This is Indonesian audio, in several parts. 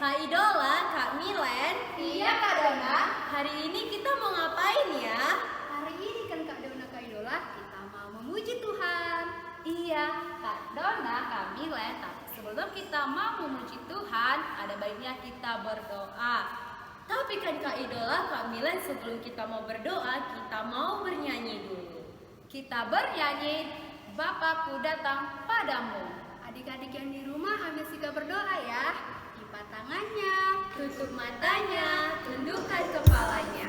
Kak Idola, Kak Milen. Iya Kak Dona. Hari ini kita mau ngapain ya? Hari ini kan Kak Dona, Kak Idola, kita mau memuji Tuhan. Iya, Kak Dona, Kak Milen. Tapi sebelum kita mau memuji Tuhan, ada baiknya kita berdoa. Tapi kan Kak Idola, Kak Milen, sebelum kita mau berdoa, kita mau bernyanyi dulu. Kita bernyanyi, Bapakku datang padamu. Adik-adik yang di rumah ambil sikap berdoa ya. Lipat tangannya, Tutup matanya, tundukkan kepalanya.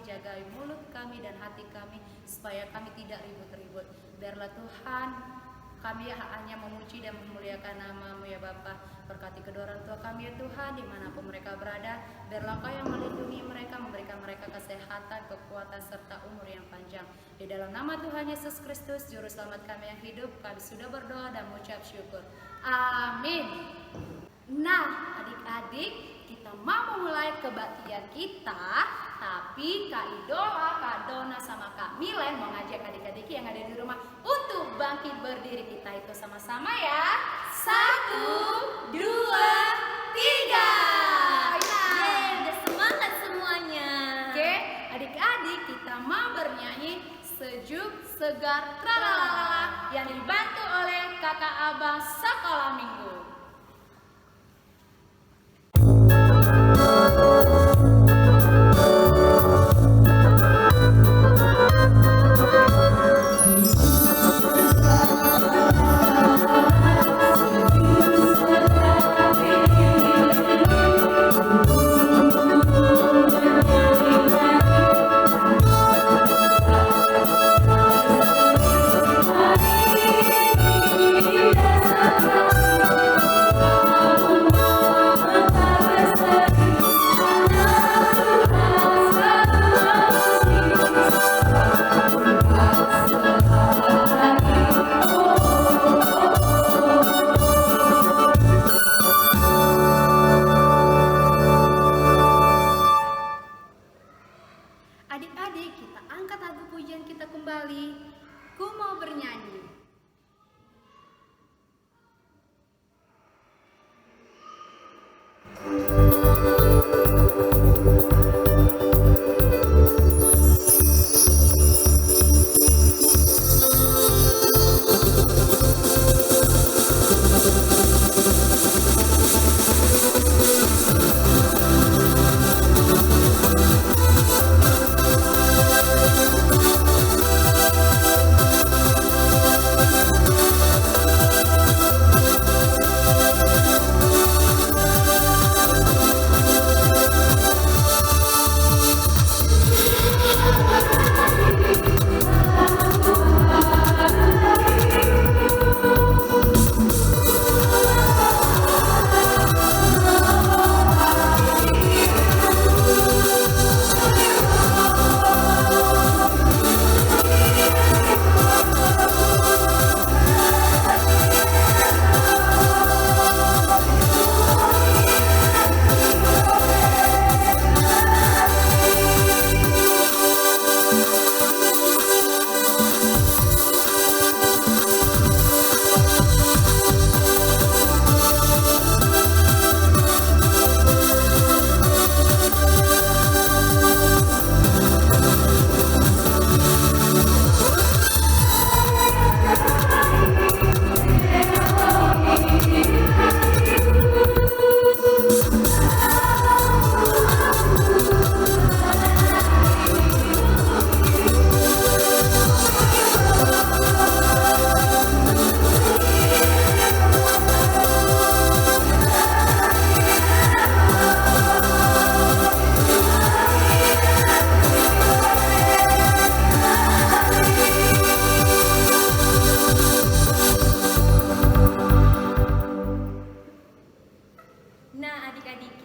Jagai mulut kami dan hati kami supaya kami tidak ribut-ribut. Biarlah Tuhan kami hanya memuji dan memuliakan nama-Mu ya Bapa. Berkati kedua orang tua kami ya Tuhan dimanapun mereka berada. Biarlah Engkau yang melindungi mereka, memberikan mereka kesehatan, kekuatan serta umur yang panjang. Di dalam nama Tuhan Yesus Kristus Juru Selamat kami yang hidup, kami sudah berdoa dan mengucap syukur. Amin. Nah adik-adik, kita mau memulai kebaktian kita. Tapi Kak Idola, Kak Dona, sama Kak Milen mau ngajak adik-adik yang ada di rumah untuk bangkit berdiri. Kita itu sama-sama ya. 1, 2, 3. Yeay, udah semangat semuanya. Oke, adik-adik kita mau bernyanyi Sejuk Segar Tralalala yang dibantu oleh kakak abang sekolah minggu. adik-adik kita angkat lagu pujian kita kembali. Ku mau bernyanyi.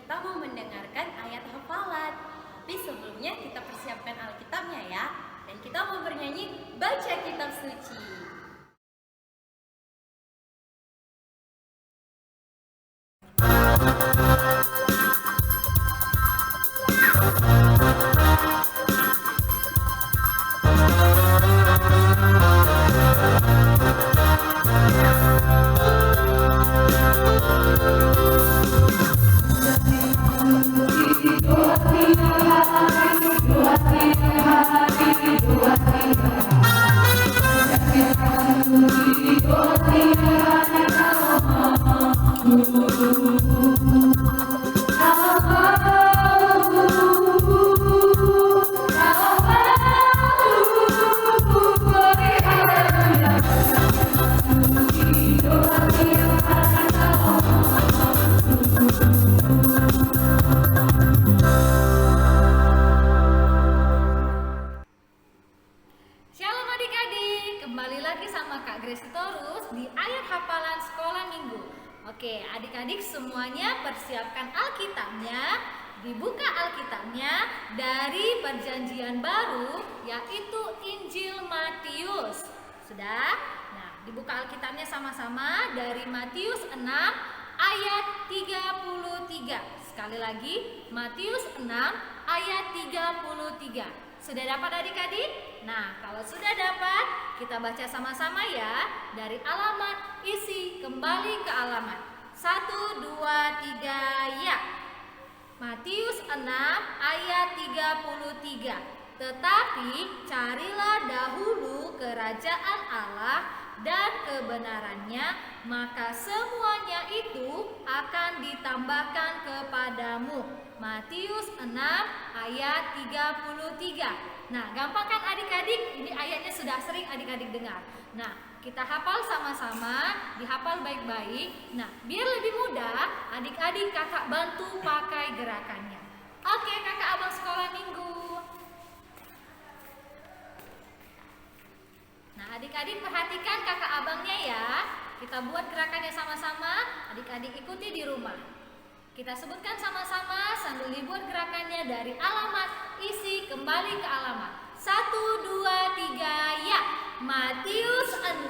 kita mau mendengarkan ayat hafalan. Tapi sebelumnya kita persiapkan Alkitabnya ya. Dan kita mau bernyanyi baca kitab suci. Shalom adik-adik, kembali lagi sama Kak Grace Torus di ayat hafalan sekolah minggu. Oke, adik-adik semuanya persiapkan Alkitabnya, dibuka Alkitabnya dari Perjanjian Baru, yaitu Injil Matius. Sudah? Nah, dibuka Alkitabnya sama-sama dari Matius 6 ayat 33. Sekali lagi, Matius 6 ayat 33. Sudah dapat adik-adik? Nah, kalau sudah dapat, kita baca sama-sama ya. Dari alamat, isi, kembali ke alamat. 1, 2, 3, ya. Matius 6 ayat 33. Tetapi carilah dahulu kerajaan Allah dan kebenarannya, maka semuanya itu akan ditambahkan kepadamu. Matius 6 ayat 33. Nah, gampang kan adik-adik? Ini ayatnya sudah sering adik-adik dengar. Nah, kita hafal sama-sama, dihafal baik-baik. Nah, biar lebih mudah, adik-adik kakak bantu pakai gerakannya. Oke, kakak abang sekolah minggu. Nah, adik-adik perhatikan kakak abangnya ya. Kita buat gerakannya sama-sama, adik-adik ikuti di rumah. Kita sebutkan sama-sama sambil dibuat gerakannya dari alamat, isi, kembali ke alamat. 1, 2, 3, ya. Matius 6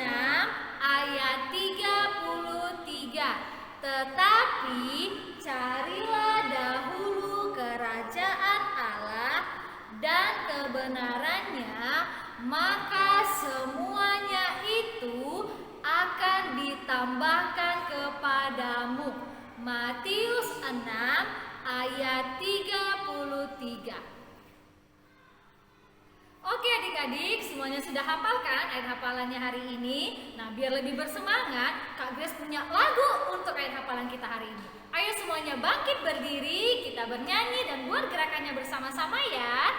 ayat 33. Tetapi carilah dahulu kerajaan Allah dan kebenarannya, maka semuanya itu akan ditambahkan kepadamu. Matius 6 ayat 33. Oke adik-adik, semuanya sudah hafal kan ayat hafalannya hari ini? Nah, biar lebih bersemangat, Kak Grace punya lagu untuk ayat hafalan kita hari ini. Ayo semuanya bangkit berdiri, kita bernyanyi dan buat gerakannya bersama-sama ya.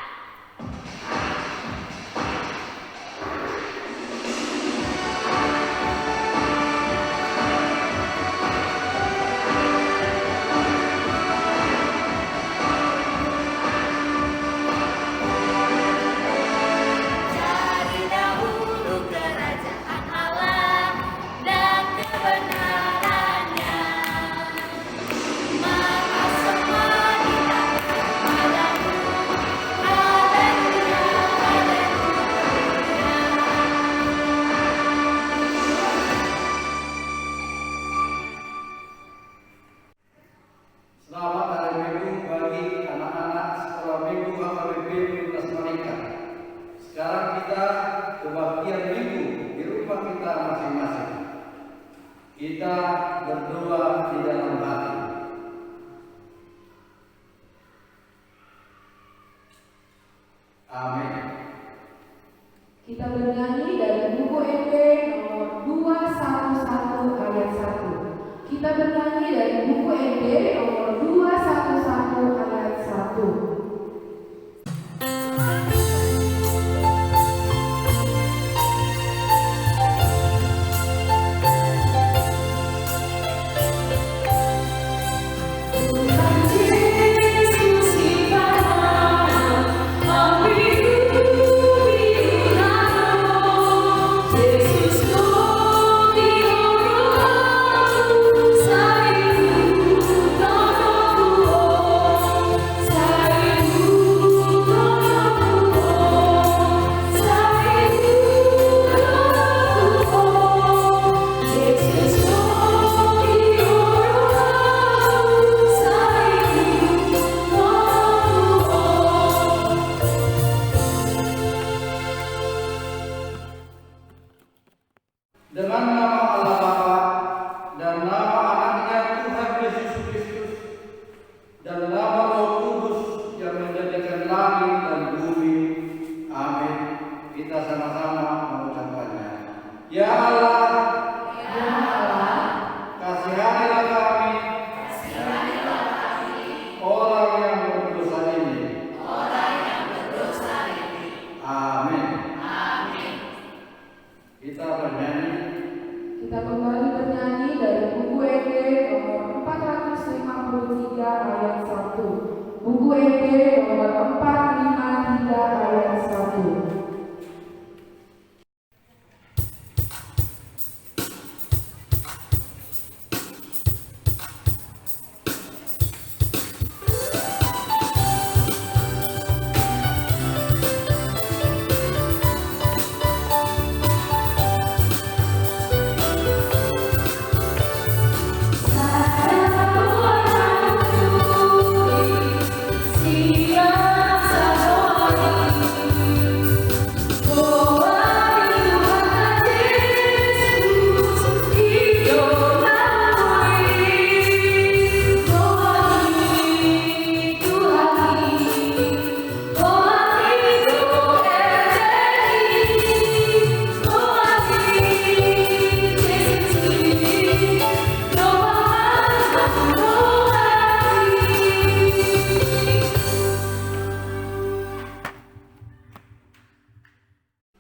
Kita berdoa di dalam hati. Amin. Kita bernyanyi dari buku NT nomor 211 ayat 1. Kita bernyanyi dari buku NT nomor 211 ayat 1. ayat 1. Buku ED nomor 453 ayat 1.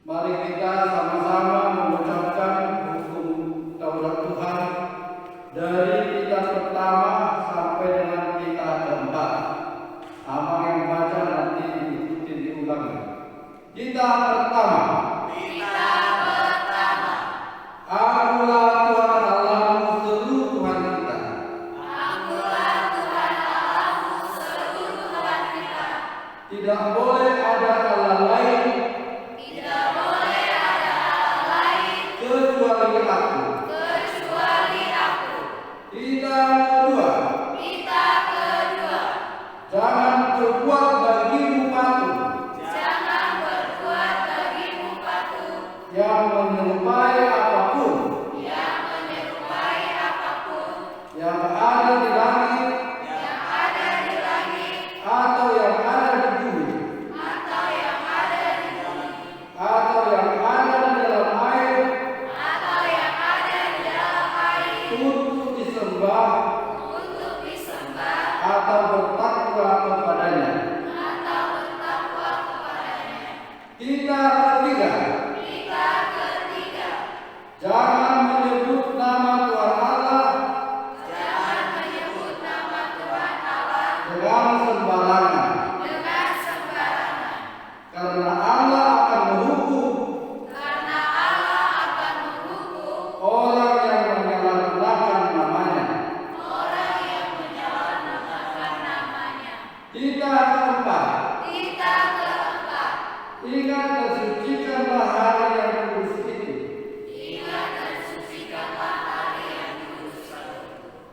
Mari kita sama-sama mengucapkan hukum Taurat Tuhan dari kitab pertama sampai dengan kitab keempat. Amal yang baca nanti diikuti diulang. Kitab pertama. Akulah Tuhan Allahmu seluruh Tuhan kita. Tidak boleh ada Allah lain kecuali aku. Kitab kedua. Jangan berbuat bagimu patung. Yang menyerupai apapun. Yang ada di langit. Atau yang ada di bumi. Atau yang ada di dalam air. Untuk disembah atau bertakwa kepadanya. Kitab ketiga. Jangan menyebut nama Tuhan Allah dengan sembarangan. Karena Allah akan menghukum orang yang menyalahgunakan namanya. Kitab keempat. Ingat dan sucikanlah hari yang kudus itu.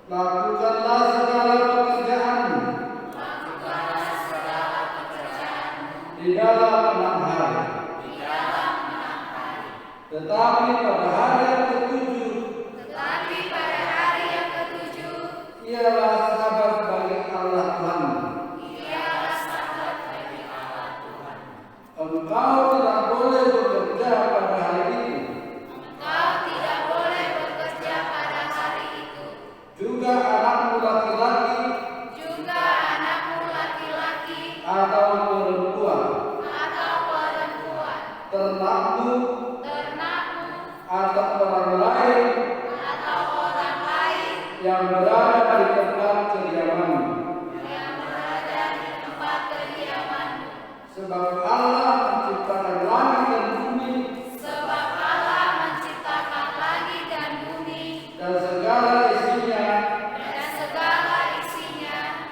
Lakukanlah segala pekerjaanmu di dalam 6 hari. Tetapi pada hari yang ketujuh ialah sabat bagi Allah Tuhanmu. Engkau tidak boleh bekerja pada hari itu. Juga anakmu laki-laki atau perempuan, ternakmu atau orang lain yang berada di tempat kediamanmu. Sebab Allah menciptakan langit dan bumi dan segala isinya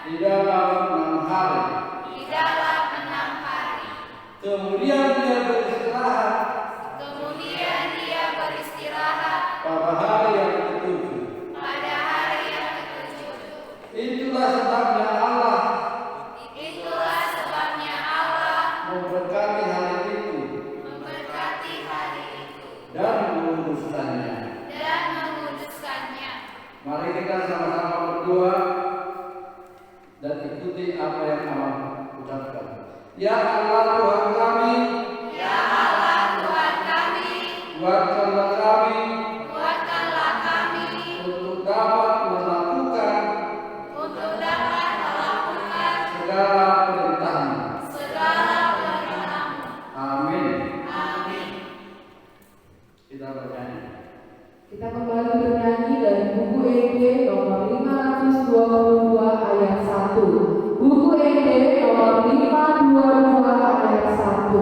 di dalam 6 hari. Kemudian dia beristirahat pada hari yang ketujuh. Itulah sebabnya Allah memberkati hari itu dan menguduskannya. Mari kita sama-sama berdoa dan ikuti apa yang Allah ucapkan. Ya Allah Tuhan kami, kuatkanlah kami untuk dapat melakukan segala perintah-Mu. Amin. Kita bernyanyi. Kita kembali bernyanyi dari buku ED nomor 522 ayat 1. 1. Buku ED nomor 522 ayat 1.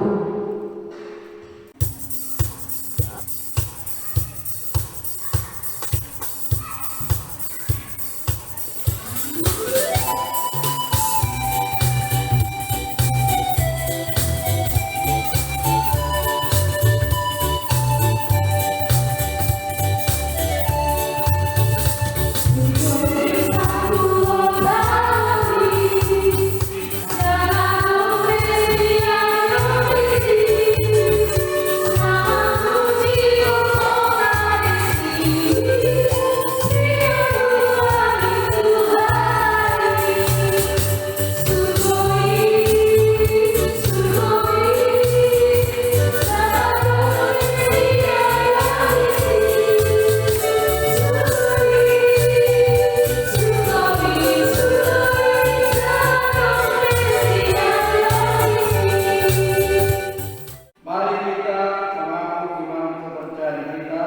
Mari kita mengaku iman kepercayaan kita.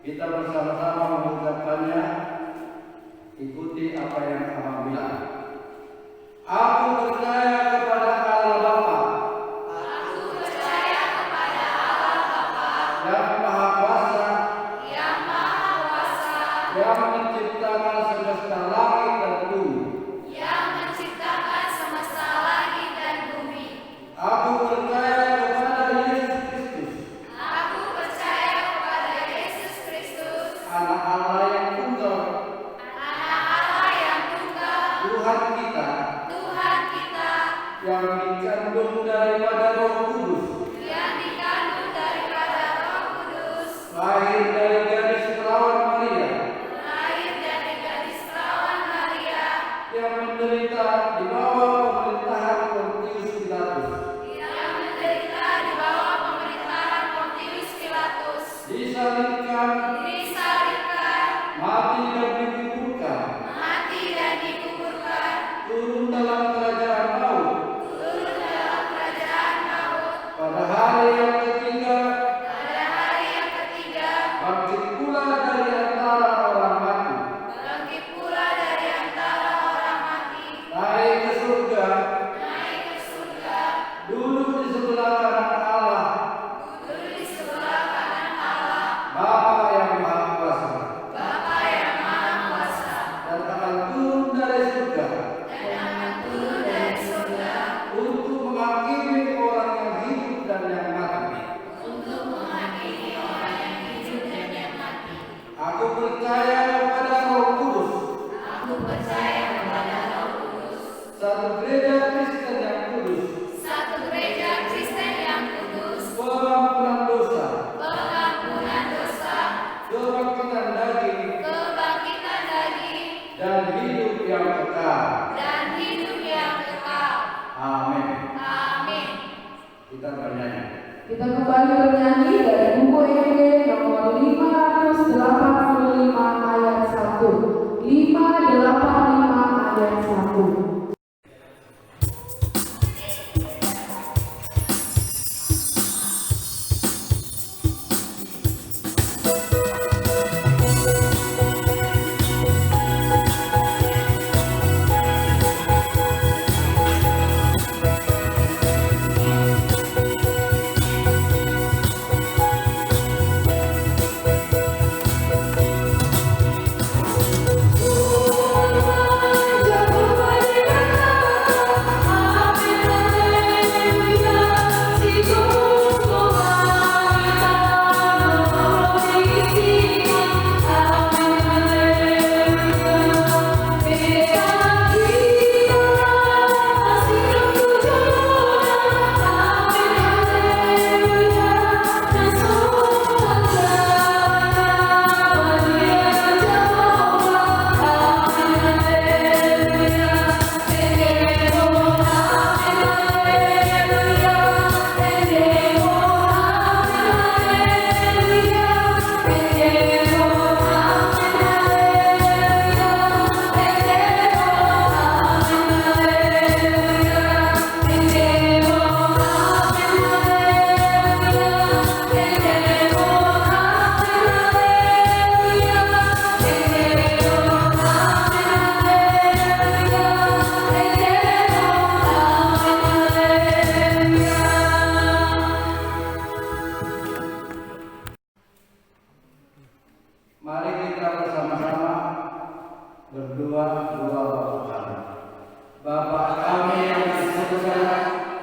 Kita bersama-sama mengucapkannya. Ikuti apa yang Abang bilang. Aku percaya kepada Allah Bapa. Aku percaya kepada Allah Bapa Yang Maha Kuasa, yang Maha Kuasa, yang menciptakan semesta langit dan bumi. yang menciptakan semesta langit dan bumi. Aku percaya kepada Yesus Kristus, Aku percaya kepada Yesus Kristus, Anak Allah yang tunggal, Anak Allah yang tunggal, Tuhan kita, Tuhan kita, yang dikandung daripada Roh Kudus, yang dikandung daripada Roh Kudus, lahir dari gadis perawan Maria, lahir dari gadis perawan Maria, yang menderita di bawah pemerintahan Pontius Pilatus, yang menderita di bawah pemerintahan Pontius Pilatus, disalibkan, disalibkan, mati dan dikuburkan, mati dan dikuburkan, turun dalam kerajaan maut, turun dalam kerajaan maut, pada hari yang ketiga pada hari yang ketiga, bangkit pula dari antara orang mati, bangkit pula dari antara orang mati, naik ke surga, naik ke surga, duduk di sebelah kanan Allah, duduk di sebelah kanan Allah, Bapa yang Maha Kuasa, Bapa yang Maha Kuasa, dan akan turun dari surga dan akan turun dari surga untuk menghakimi orang yang hidup dan yang mati. untuk menghakimi orang yang hidup dan yang mati. Aku percaya kepada Roh Kudus, Aku percaya kepada Roh Kudus, satu gereja Kristen yang kudus, satu gereja Kristen yang kudus, pengampunan dosa, pengampunan dosa, kebangkitan daging, kebangkitan daging, dan hidup yang kekal. dan hidup yang kekal. Amin. Amin. Kita bernyanyi. Kita kembali bernyanyi dari buku ED nomor 585 ayat 1. 585 ayat 1. Ku Doa Bapa. Bapa kami yang di surga,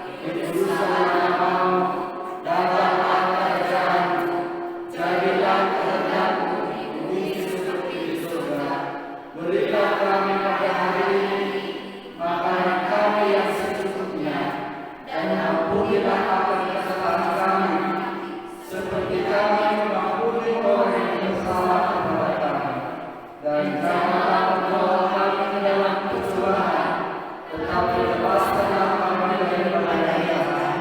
dikuduskanlah namamu, datanglah kerajaanmu, jadilah kehendakmu di bumi seperti di surga. Berilah kami pada hari ini makanan kami yang secukupnya, dan ampunilah akan kesalahan kami, seperti kami mengampuni orang yang bersalah kepada kami. Dan janganlah membawa kami ke dalam pencobaan, tetapi lepaskanlah kami dari bahaya yang jahat.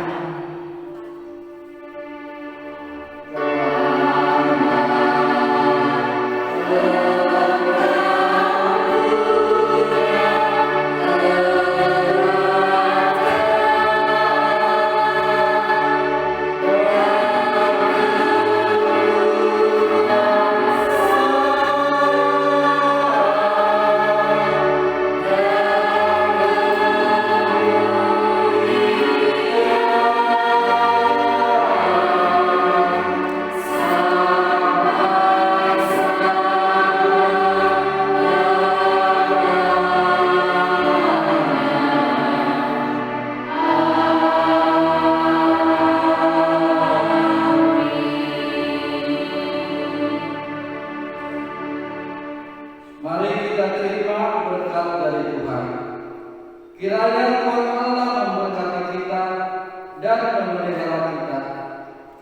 Mari kita terima berkat dari Tuhan. Kiranya Tuhan Allah memberkati kita dan memelihara kita.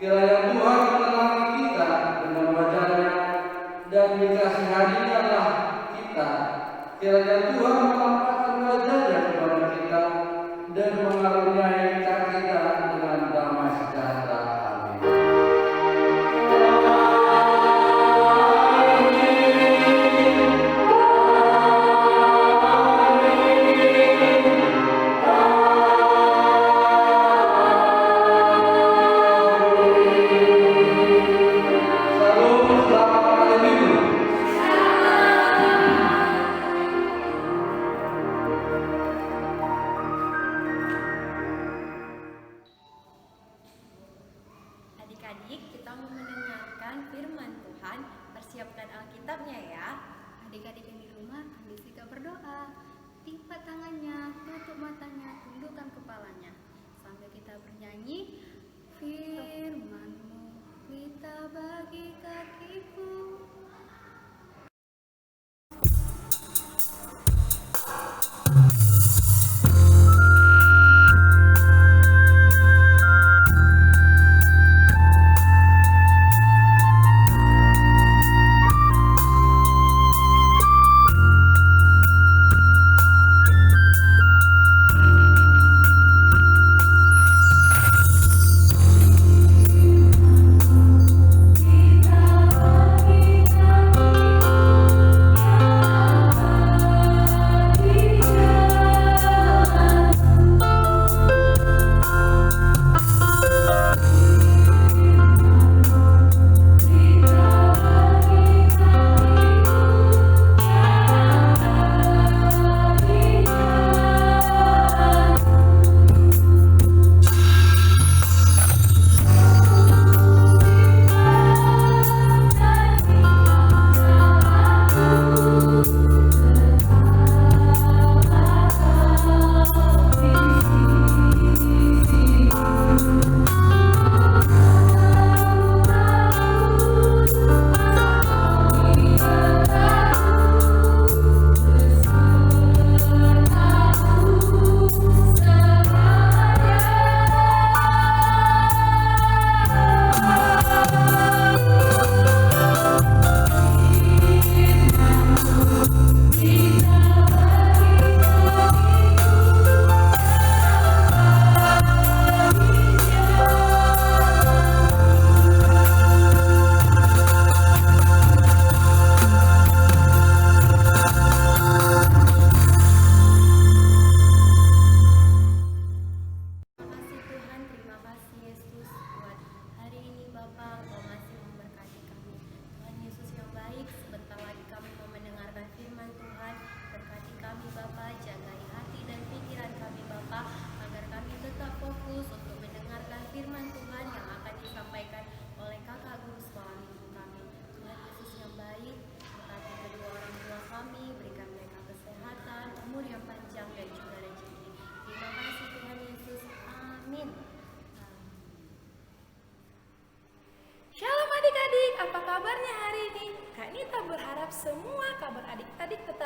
Kiranya Tuhan menerangi kita dengan wajah-Nya dan dikasihaninya kita. Kiranya Tuhan menampakkan wajah-Nya kepada kita dan mengaruniai kita dengan damai sejahtera. Amin. Adik-adik, kita mau mendengarkan firman Tuhan. Persiapkan Alkitabnya ya. Adik-adik yang di rumah ambil sikap berdoa. Lipat tangannya, tutup matanya, tundukkan kepalanya. Sambil kita bernyanyi, firman-Mu kita bagi kakiku. Kita bagi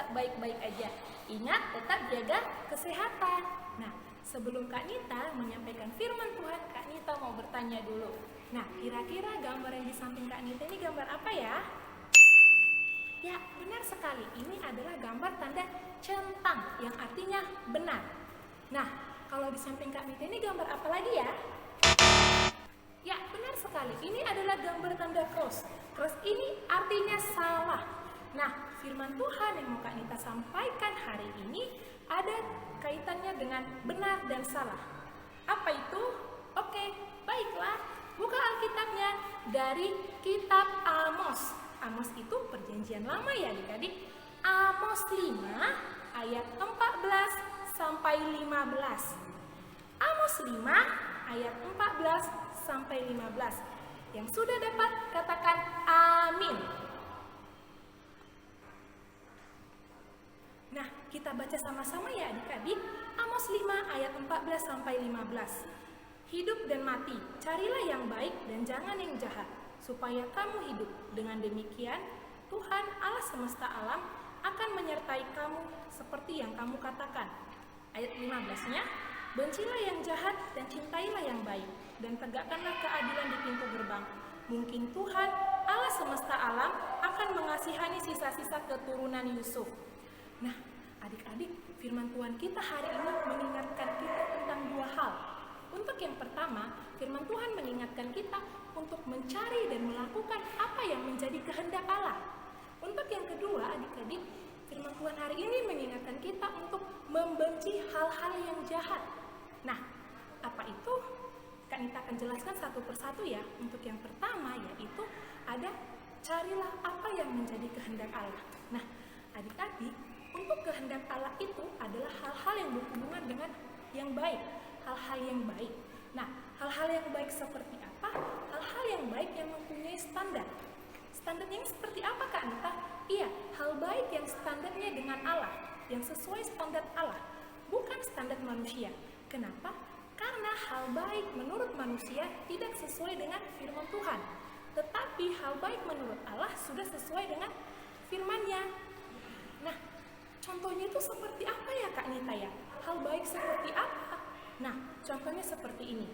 tetap baik-baik aja. Ingat, tetap jaga kesehatan. Nah, sebelum Kak Nita menyampaikan firman Tuhan, Kak Nita mau bertanya dulu. Nah, kira-kira gambar yang di samping Kak Nita ini gambar apa ya? Ya, benar sekali. Ini adalah gambar tanda centang yang artinya benar. Nah, kalau di samping Kak Nita ini gambar apa lagi ya? Ya, benar sekali. Ini adalah gambar tanda cross. Cross ini artinya salah. Nah, firman Tuhan yang mau Kak Nita sampaikan hari ini ada kaitannya dengan benar dan salah. Apa itu? Oke, baiklah. Buka Alkitabnya dari kitab Amos. Amos itu perjanjian lama ya adik-adik. Amos 5 ayat 14 sampai 15. Amos 5 ayat 14 sampai 15. Yang sudah dapat katakan amin. Nah, kita baca sama-sama ya adik-adik. Amos 5 ayat 14 sampai 15. Hidup dan mati, carilah yang baik dan jangan yang jahat, supaya kamu hidup. Dengan demikian, Tuhan Allah semesta alam akan menyertai kamu seperti yang kamu katakan. Ayat 15-nya, bencilah yang jahat dan cintailah yang baik, dan tegakkanlah keadilan di pintu gerbang. Mungkin Tuhan Allah semesta alam akan mengasihani sisa-sisa keturunan Yusuf. Nah, adik-adik, firman Tuhan kita hari ini mengingatkan kita tentang dua hal. Untuk yang pertama, firman Tuhan mengingatkan kita untuk mencari dan melakukan apa yang menjadi kehendak Allah. Untuk yang kedua, adik-adik, firman Tuhan hari ini mengingatkan kita untuk membenci hal-hal yang jahat. Nah, apa itu? Kak Nita akan jelaskan satu persatu ya. Untuk yang pertama yaitu ada carilah apa yang menjadi kehendak Allah. Nah, adik-adik, untuk kehendak Allah itu adalah hal-hal yang berhubungan dengan yang baik, hal-hal yang baik. Nah, hal-hal yang baik seperti apa? Hal-hal yang baik yang mempunyai standar. Standarnya seperti apa Kak Nita? Iya, hal baik yang standarnya dengan Allah, yang sesuai standar Allah, bukan standar manusia. Kenapa? Karena hal baik menurut manusia tidak sesuai dengan firman Tuhan. Tetapi hal baik menurut Allah sudah sesuai dengan firman-Nya. Nah, contohnya itu seperti apa ya Kak Nita ya? Hal baik seperti apa? Nah, contohnya seperti ini.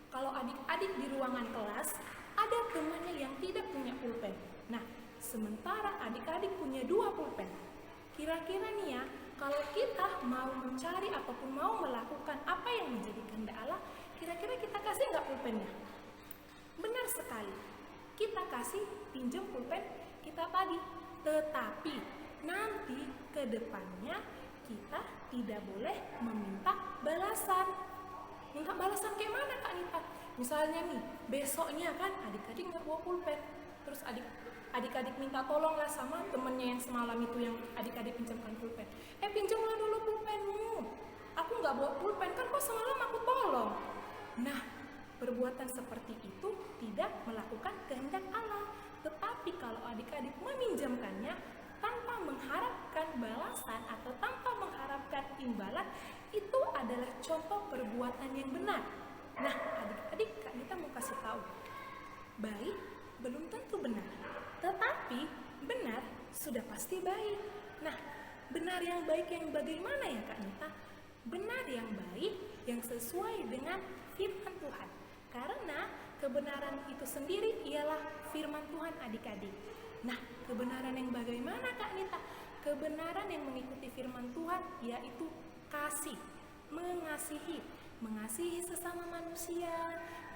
Kalau adik-adik di ruangan kelas, ada temannya yang tidak punya pulpen. Nah, sementara adik-adik punya 2 pulpen. Kira-kira nih ya, kalau kita mau mencari ataupun mau melakukan apa yang menjadi kehendak Allah, kira-kira kita kasih nggak pulpennya? Benar sekali. Kita kasih pinjam pulpen kita tadi. Tetapi nanti ke depannya kita tidak boleh meminta balasan. Minta balasan kayak mana Kak Nita? Misalnya nih, besoknya kan adik-adik nggak bawa pulpen. Terus adik-adik minta tolonglah sama temennya yang semalam itu yang adik-adik pinjamkan pulpen. Pinjamlah dulu pulpenmu. Aku nggak bawa pulpen, kan kok semalam aku tolong. Nah, perbuatan seperti itu tidak melakukan kehendak Allah. Tetapi kalau adik-adik meminjamkannya tanpa mengharapkan balasan atau tanpa mengharapkan imbalan, itu adalah contoh perbuatan yang benar. Nah, adik-adik Kak Nita mau kasih tahu, baik belum tentu benar, tetapi benar sudah pasti baik. Nah, benar yang baik yang bagaimana ya Kak Nita? Benar yang baik yang sesuai dengan firman Tuhan. Karena kebenaran itu sendiri ialah firman Tuhan adik-adik. Nah, kebenaran yang bagaimana Kak Nita? Kebenaran yang mengikuti firman Tuhan yaitu kasih, mengasihi sesama manusia,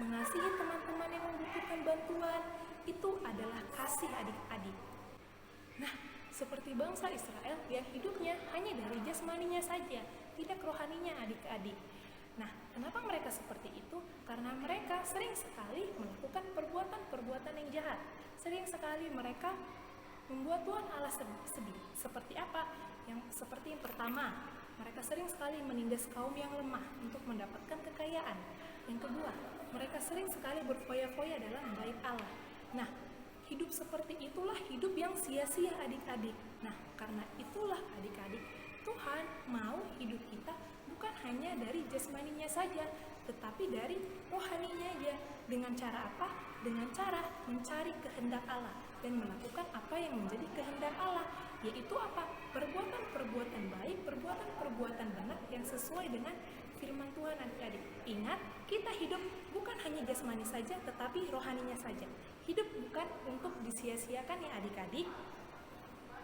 mengasihi teman-teman yang membutuhkan bantuan, itu adalah kasih adik-adik. Nah, seperti bangsa Israel yang hidupnya hanya dari jasmaninya saja, tidak rohaninya adik-adik. Nah, kenapa mereka seperti itu? Karena mereka sering sekali melakukan perbuatan-perbuatan yang jahat. Sering sekali mereka membuat Tuhan Allah sedih. Seperti apa? Seperti yang pertama, mereka sering sekali menindas kaum yang lemah untuk mendapatkan kekayaan. Yang kedua, mereka sering sekali berfoya-foya dalam bait Allah. Nah, hidup seperti itulah hidup yang sia-sia adik-adik. Nah, karena itulah adik-adik, Tuhan mau hidup kita bukan hanya dari jasmaninya saja, tetapi dari rohaninya aja. Dengan cara apa? Dengan cara mencari kehendak Allah dan melakukan apa yang menjadi kehendak Allah. yaitu apa? Perbuatan-perbuatan baik, perbuatan-perbuatan benar yang sesuai dengan firman Tuhan adik-adik. Ingat, kita hidup bukan hanya jasmani saja, tetapi rohaninya saja. Hidup bukan untuk disia-siakan ya adik-adik.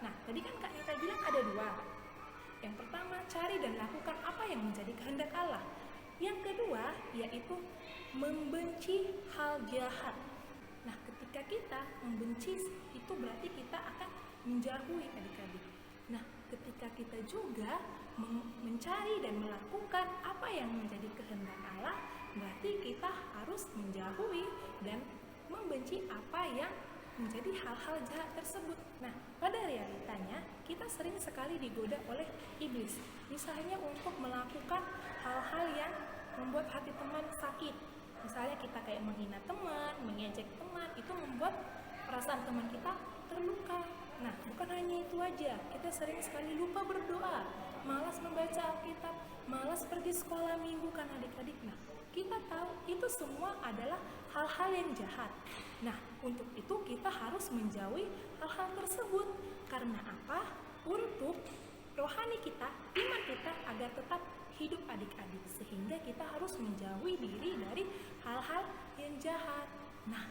Nah, tadi kan Kak Nita bilang ada dua. Yang pertama, cari dan lakukan apa yang menjadi kehendak Allah. Yang kedua, yaitu membenci hal jahat. Nah, ketika kita membenci, itu berarti kita akan menjauhi adik-adik. Nah, ketika kita juga mencari dan melakukan apa yang menjadi kehendak Allah, berarti kita harus menjauhi dan membenci apa yang menjadi hal-hal jahat tersebut. Nah, pada realitanya kita sering sekali digoda oleh iblis. Misalnya untuk melakukan hal-hal yang membuat hati teman sakit. Misalnya kita kayak menghina teman, mengejek teman, itu membuat perasaan teman kita terluka. Nah, bukan hanya itu aja, kita sering sekali lupa berdoa, malas membaca Alkitab, malas pergi sekolah minggu kan adik-adik. Nah, kita tahu itu semua adalah hal-hal yang jahat. Nah, untuk itu kita harus menjauhi hal-hal tersebut. Karena apa? Untuk rohani kita, iman kita agar tetap hidup adik-adik. Sehingga kita harus menjauhi diri dari hal-hal yang jahat. Nah,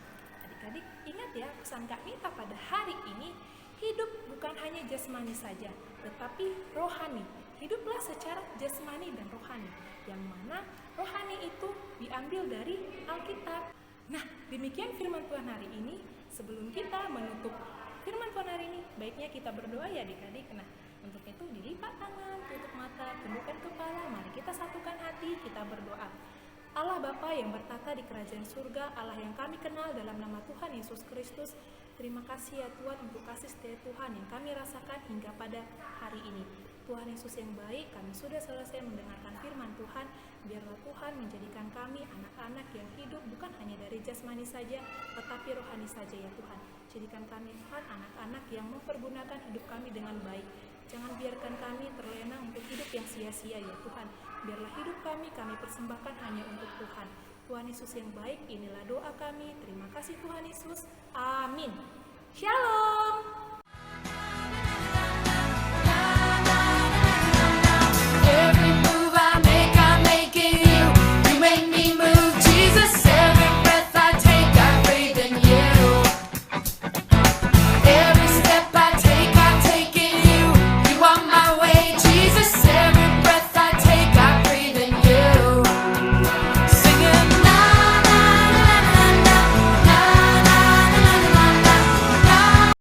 adik-adik ingat ya pesan Kak Nita pada hari ini, hidup bukan hanya jasmani saja, tetapi rohani. Hiduplah secara jasmani dan rohani, yang mana rohani itu diambil dari Alkitab. Nah, demikian firman Tuhan hari ini. Sebelum kita menutup firman Tuhan hari ini, baiknya kita berdoa ya adik-adik. Nah, untuk itu dilipat tangan, tutup mata, tundukkan kepala, mari kita satukan hati, kita berdoa. Allah Bapa yang bertata di kerajaan surga, Allah yang kami kenal dalam nama Tuhan Yesus Kristus, terima kasih ya Tuhan untuk kasih setia Tuhan yang kami rasakan hingga pada hari ini. Tuhan Yesus yang baik, kami sudah selesai mendengarkan firman Tuhan. Biarlah Tuhan menjadikan kami anak-anak yang hidup bukan hanya dari jasmani saja, tetapi rohani saja ya Tuhan. Jadikan kami Tuhan anak-anak yang mempergunakan hidup kami dengan baik. Jangan biarkan kami terlena untuk hidup yang sia-sia ya Tuhan. Biarlah hidup kami persembahkan hanya untuk Tuhan. Tuhan Yesus yang baik, inilah doa kami. Terima kasih Tuhan Yesus. Amin. Shalom.